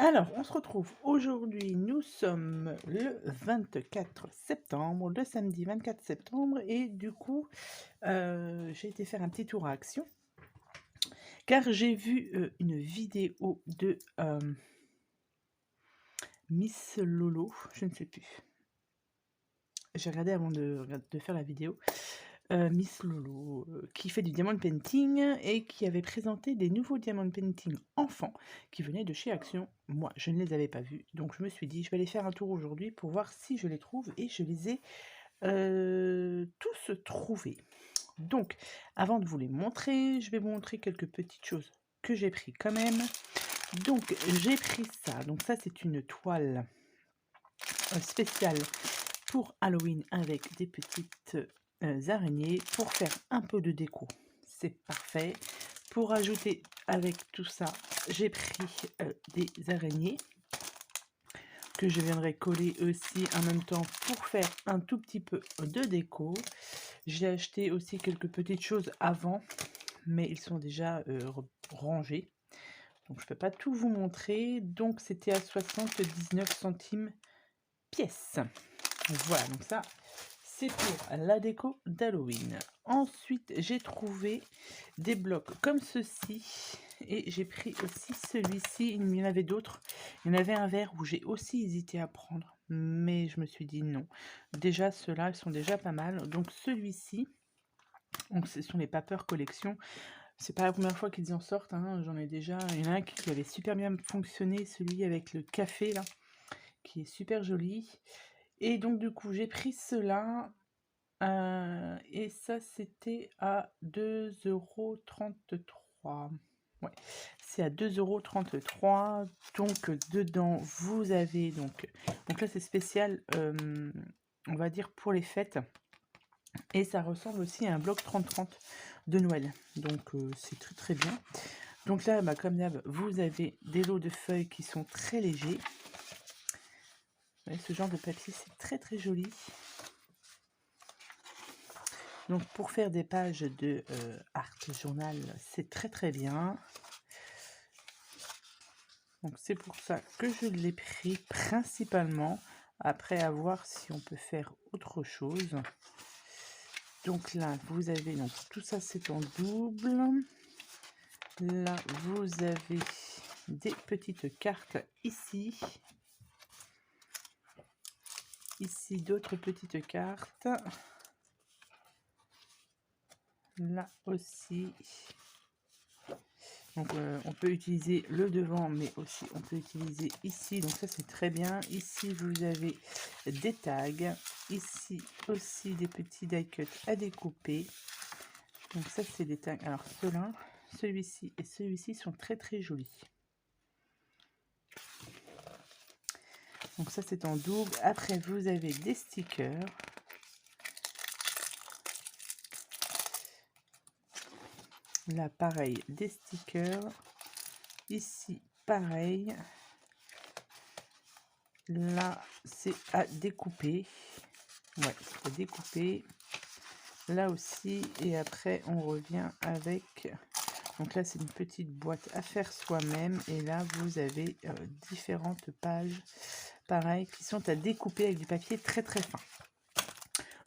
Alors, on se retrouve aujourd'hui, nous sommes le 24 septembre, le samedi 24 septembre et du coup, j'ai été faire un petit tour à Action car j'ai vu, une vidéo de, Miss Lolo, je ne sais plus. J'ai regardé avant de faire la vidéo, Miss Lolo, qui fait du diamond painting et qui avait présenté des nouveaux diamond painting enfants qui venaient de chez Action. Moi, je ne les avais pas vus, donc je me suis dit: «Je vais aller faire un tour aujourd'hui pour voir si je les trouve» et je les ai, tous trouvés. Donc, avant de vous les montrer, je vais vous montrer quelques petites choses que j'ai pris quand même. Donc, j'ai pris ça, donc ça c'est une toile, spéciale pour Halloween avec des petites araignées pour faire un peu de déco. C'est parfait. Pour ajouter avec tout ça, j'ai pris des araignées que je viendrai coller aussi en même temps pour faire un tout petit peu de déco. J'ai acheté aussi quelques petites choses avant, mais ils sont déjà rangés. Donc je ne peux pas tout vous montrer. Donc c'était à 79 centimes pièce. Voilà, donc ça, c'est pour la déco d'Halloween. Ensuite, j'ai trouvé des blocs comme ceci. Et j'ai pris aussi celui-ci. Il y en avait d'autres. Il y en avait un vert où j'ai aussi hésité à prendre. Mais je me suis dit non. Déjà, ceux-là, ils sont déjà pas mal. Donc celui-ci, donc ce sont les Paper Collection. C'est pas la première fois qu'ils en sortent. Hein. J'en ai déjà. Il y en a un qui avait super bien fonctionné. Celui avec le café, là, qui est super joli. Et donc du coup, j'ai pris cela, et ça c'était à 2,33 €. Ouais, c'est à 2,33 €. Donc dedans, vous avez donc là c'est spécial, on va dire pour les fêtes et ça ressemble aussi à un bloc 30-30 de Noël. Donc c'est très, très bien. Donc là, bah, comme d'hab, vous avez des lots de feuilles qui sont très légers. Vous voyez, ce genre de papier, c'est très, très joli. Donc pour faire des pages de art journal, c'est très très bien. Donc c'est pour ça que je l'ai pris principalement. Après à voir si on peut faire autre chose. Donc là vous avez donc tout ça c'est en double. Là vous avez des petites cartes ici. Ici d'autres petites cartes. Là aussi. Donc on peut utiliser le devant, mais aussi on peut utiliser ici. Donc ça c'est très bien. Ici vous avez des tags. Ici aussi des petits die cuts à découper. Donc ça c'est des tags. Alors ceux-là, celui-ci et celui-ci sont très très jolis. Donc ça c'est en double. Après vous avez des stickers. Là pareil, des stickers. Ici pareil. Là c'est à découper. Ouais, c'est à découper. Là aussi, et après on revient avec, donc là c'est une petite boîte à faire soi-même, et là vous avez différentes pages pareil qui sont à découper avec du papier très très fin.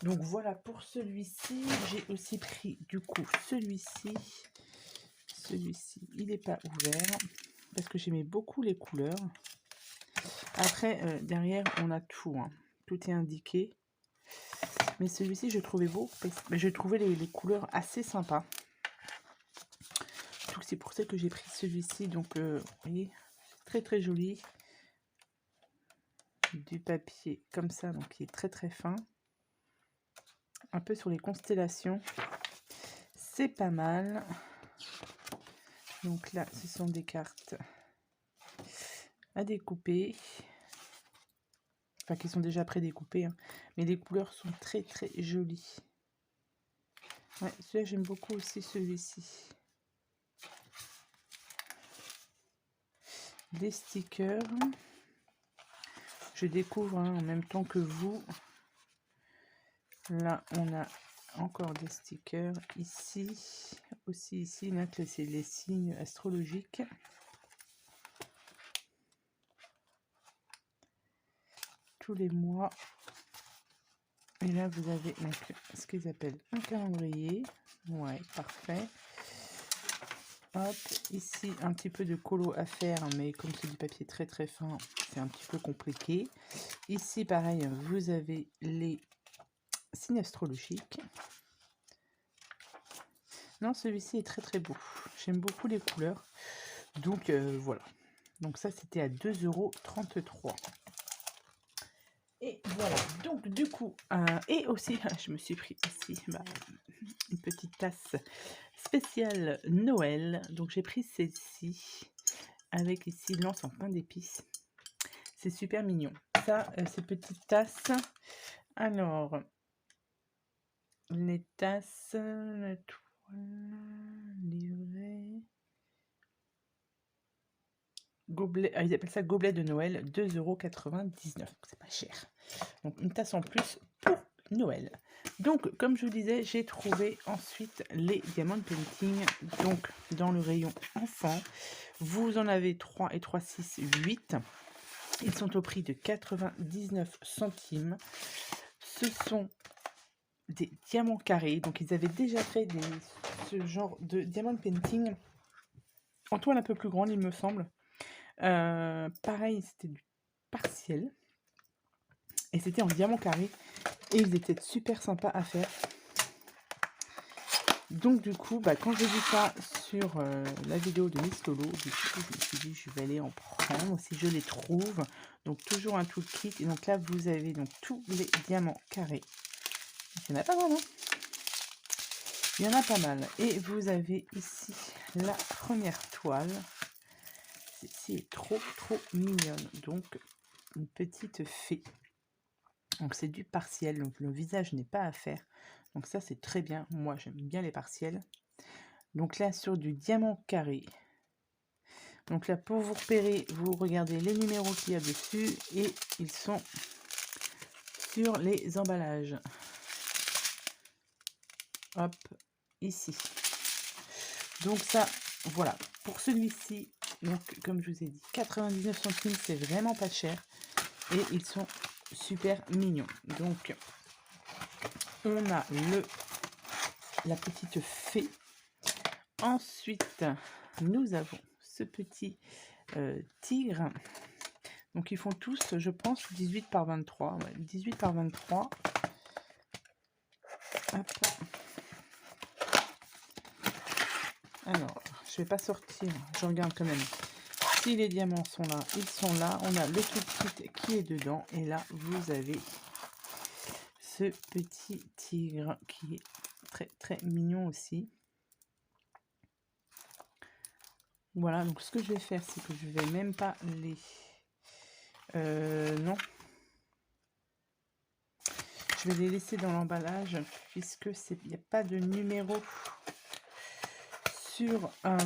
Donc voilà pour celui-ci. J'ai aussi pris du coup celui-ci il n'est pas ouvert parce que j'aimais beaucoup les couleurs. Après derrière on a tout, hein. Tout est indiqué. Mais celui-ci, je trouvais beau, mais je trouvais les couleurs assez sympas. Donc c'est pour ça que j'ai pris celui-ci. Donc, vous voyez, très très joli. Du papier comme ça, donc qui est très très fin. Un peu sur les constellations. C'est pas mal. Donc là, ce sont des cartes à découper. Enfin, qui sont déjà pré-découpées. Hein. Mais les couleurs sont très très jolies. Ouais, celui-là, j'aime beaucoup aussi celui-ci. Des stickers. Je découvre en même temps que vous. Là, on a encore des stickers. Ici, aussi ici, là, c'est les signes astrologiques. tous les mois. Et là, vous avez donc ce qu'ils appellent un calendrier. Ouais, parfait. Hop, ici, un petit peu de colo à faire, mais comme c'est du papier très très fin, c'est un petit peu compliqué. Ici, pareil, vous avez les signes astrologiques. Non, celui-ci est très très beau. J'aime beaucoup les couleurs. Donc, voilà. Donc ça, c'était à 2,33 €. Et voilà, donc du coup, et aussi, je me suis pris aussi une petite tasse spéciale Noël. Donc j'ai pris celle-ci, avec ici l'anse en pain d'épices. C'est super mignon. Ça, ces petites tasses. Alors, les tasses, la toile, livret... Gobelet, ils appellent ça gobelet de Noël, 2,99 €. C'est pas cher. Donc une tasse en plus pour Noël. Donc comme je vous disais, j'ai trouvé ensuite les diamond painting. Donc dans le rayon enfant, vous en avez 3 et 3, 6, 8. Ils sont au prix de 99 centimes. Ce sont des diamants carrés. Donc ils avaient déjà fait ce genre de diamond painting en toile un peu plus grande, il me semble. Pareil, c'était du partiel et c'était en diamant carré et ils étaient super sympas à faire. Donc du coup, quand j'ai vu ça sur la vidéo de Miss Lolo, du coup, je me suis dit je vais aller en prendre si je les trouve. Donc toujours un toolkit. Et donc là, vous avez donc tous les diamants carrés. Il y en a pas mal, hein? Il y en a pas mal. Et vous avez ici la première toile. Celle-ci est trop mignonne. Donc une petite fée. Donc c'est du partiel, donc le visage n'est pas à faire. Donc ça c'est très bien, moi j'aime bien les partiels. Donc là sur du diamant carré. Donc là pour vous repérer, vous regardez les numéros qu'il y a dessus et ils sont sur les emballages. Hop, ici. Donc ça, voilà. Pour celui-ci, donc comme je vous ai dit, 99 centimes, c'est vraiment pas cher. Et ils sont super mignons. Donc on a la petite fée. Ensuite, nous avons ce petit tigre. Donc, ils font tous, je pense, 18 par 23. Ouais, 18 par 23. Hop. Alors, je vais pas sortir. Je regarde quand même. Si les diamants sont là, ils sont là. On a le tout kit qui est dedans. Et là, vous avez ce petit tigre qui est très mignon aussi. Voilà, donc ce que je vais faire, c'est que je vais même pas les... non. Je vais les laisser dans l'emballage, puisque il n'y a pas de numéro sur... non,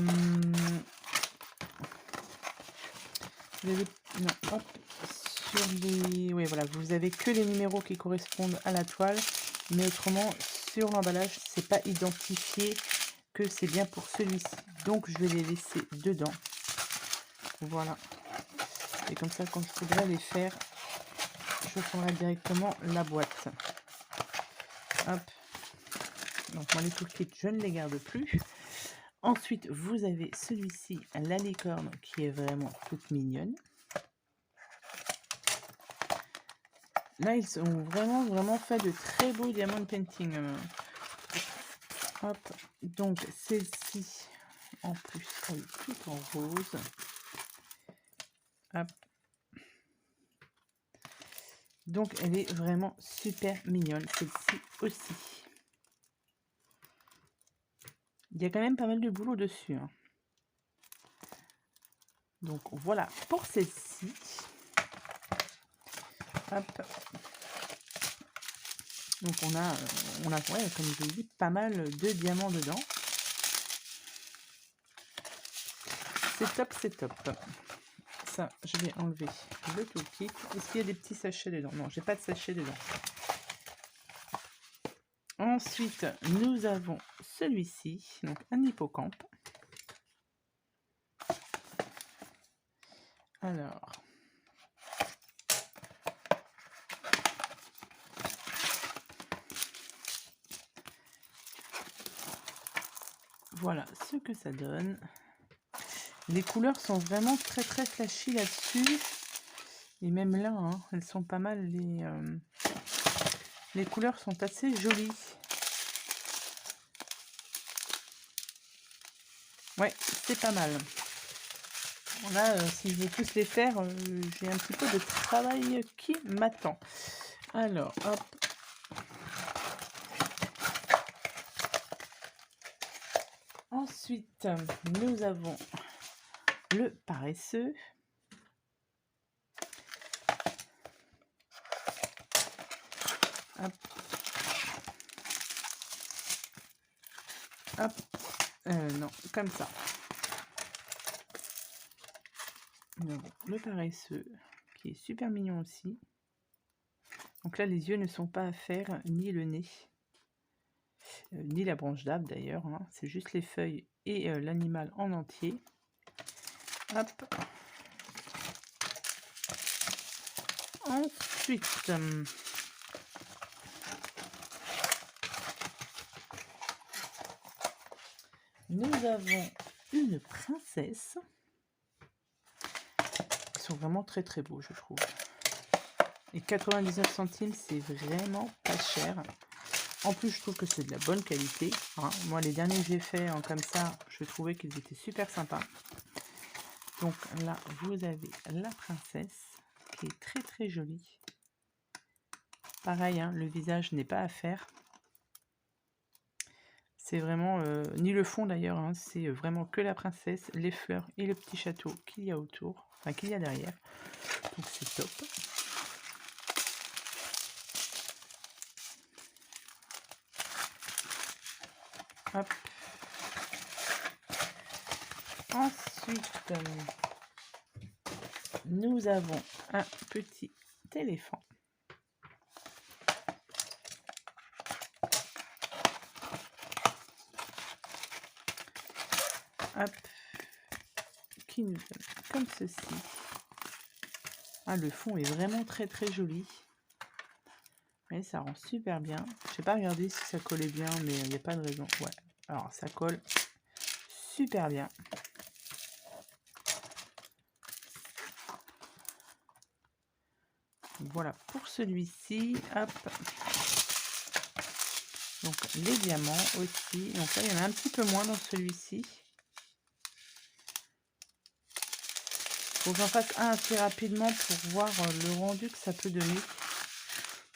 hop, sur les... Oui, voilà, vous avez que les numéros qui correspondent à la toile, mais autrement, sur l'emballage, c'est pas identifié que c'est bien pour celui-ci. Donc, je vais les laisser dedans. Voilà. Et comme ça, quand il faudra les faire, je prendrai directement la boîte. Hop. Donc moi les toolkits, je ne les garde plus. Ensuite, vous avez celui-ci, la licorne, qui est vraiment toute mignonne. Là, ils ont vraiment fait de très beaux diamond painting. Hop. Donc celle-ci, en plus, elle est toute en rose. Hop. Donc elle est vraiment super mignonne, celle-ci aussi. Il y a quand même pas mal de boulot dessus. Hein. Donc voilà pour celle-ci. Hop. Donc on a ouais, comme je vous dis, pas mal de diamants dedans. C'est top, c'est top. Ça, je vais enlever le toolkit. Est-ce qu'il y a des petits sachets dedans? Non, j'ai pas de sachet dedans. Ensuite, nous avons celui-ci, donc un hippocampe. Alors, voilà ce que ça donne. Les couleurs sont vraiment très très flashy là-dessus. Et même là, hein, elles sont pas mal. Les couleurs sont assez jolies. Ouais, c'est pas mal. Là, si je veux tous les faire, j'ai un petit peu de travail qui m'attend. Alors, hop. Ensuite, nous avons le paresseux. Hop. Hop. Non, comme ça. Nous avons le paresseux, qui est super mignon aussi. Donc là, les yeux ne sont pas à faire, ni le nez, ni la branche d'arbre d'ailleurs. Hein. C'est juste les feuilles et l'animal en entier. Hop. Ensuite, nous avons une princesse. Ils sont vraiment très très beaux, je trouve. Et 99 centimes, c'est vraiment pas cher. En plus, je trouve que c'est de la bonne qualité. Hein. Moi, les derniers que j'ai faits comme ça, je trouvais qu'ils étaient super sympas. Donc là, vous avez la princesse qui est très très jolie. Pareil, hein, le visage n'est pas à faire. C'est vraiment, ni le fond d'ailleurs, hein, c'est vraiment que la princesse, les fleurs et le petit château qu'il y a autour, enfin qu'il y a derrière. Donc c'est top. Hop. Ensuite, nous avons un petit éléphant. Hop. Qui nous donne comme ceci. Ah, le fond est vraiment très très joli. Et ça rend super bien. Je sais pas regarder si ça collait bien, mais il n'y a pas de raison. Ouais, alors ça colle super bien. Voilà pour celui-ci. Hop. Donc les diamants aussi. Donc là, il y en a un petit peu moins dans celui-ci. Faut que j'en fasse un assez rapidement pour voir le rendu que ça peut donner.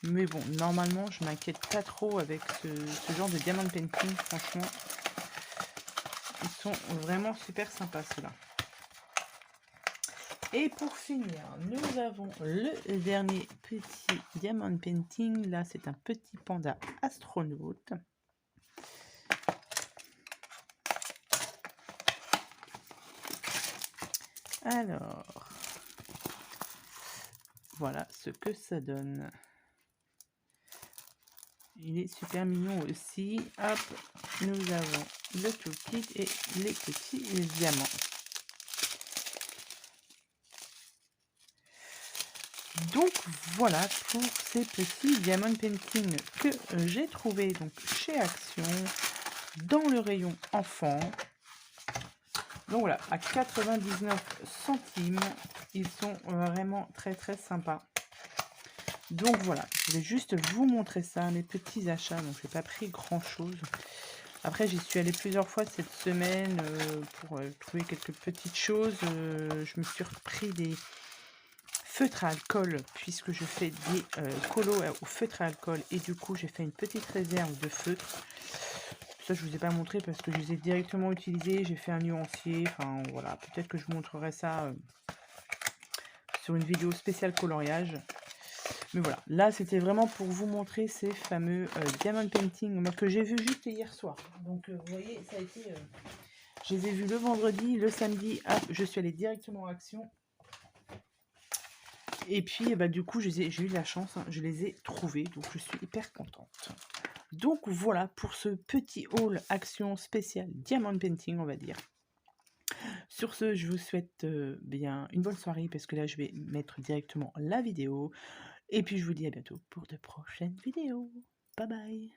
Mais bon, normalement, je m'inquiète pas trop avec ce genre de diamant painting. Franchement, ils sont vraiment super sympas ceux-là. Et pour finir, nous avons le dernier petit diamond painting. Là, c'est un petit panda astronaute. Alors, voilà ce que ça donne. Il est super mignon aussi. Hop, nous avons le toolkit et les petits diamants. Donc voilà pour ces petits diamond painting que j'ai trouvé donc chez Action dans le rayon enfant. Donc voilà, à 99 centimes, ils sont vraiment très très sympas. Donc voilà, je voulais juste vous montrer ça, mes petits achats. Donc j'ai pas pris grand chose. Après j'y suis allée plusieurs fois cette semaine pour trouver quelques petites choses. Je me suis repris des feutres à alcool puisque je fais des colos au feutre à alcool. Et du coup j'ai fait une petite réserve de feutres. Ça, je vous ai pas montré parce que je les ai directement utilisés. J'ai fait un nuancier. Enfin, voilà. Peut-être que je vous montrerai ça sur une vidéo spéciale coloriage. Mais voilà. Là, c'était vraiment pour vous montrer ces fameux diamond painting que j'ai vu juste hier soir. Donc, vous voyez, ça a été... je les ai vus le vendredi, le samedi. Hop, je suis allée directement en Action. Et puis, bah, du coup, j'ai eu de la chance. Hein, je les ai trouvés. Donc, je suis hyper contente. Donc voilà pour ce petit haul Action spécial diamond painting, on va dire. Sur ce, je vous souhaite bien une bonne soirée parce que là, je vais mettre directement la vidéo. Et puis, je vous dis à bientôt pour de prochaines vidéos. Bye bye.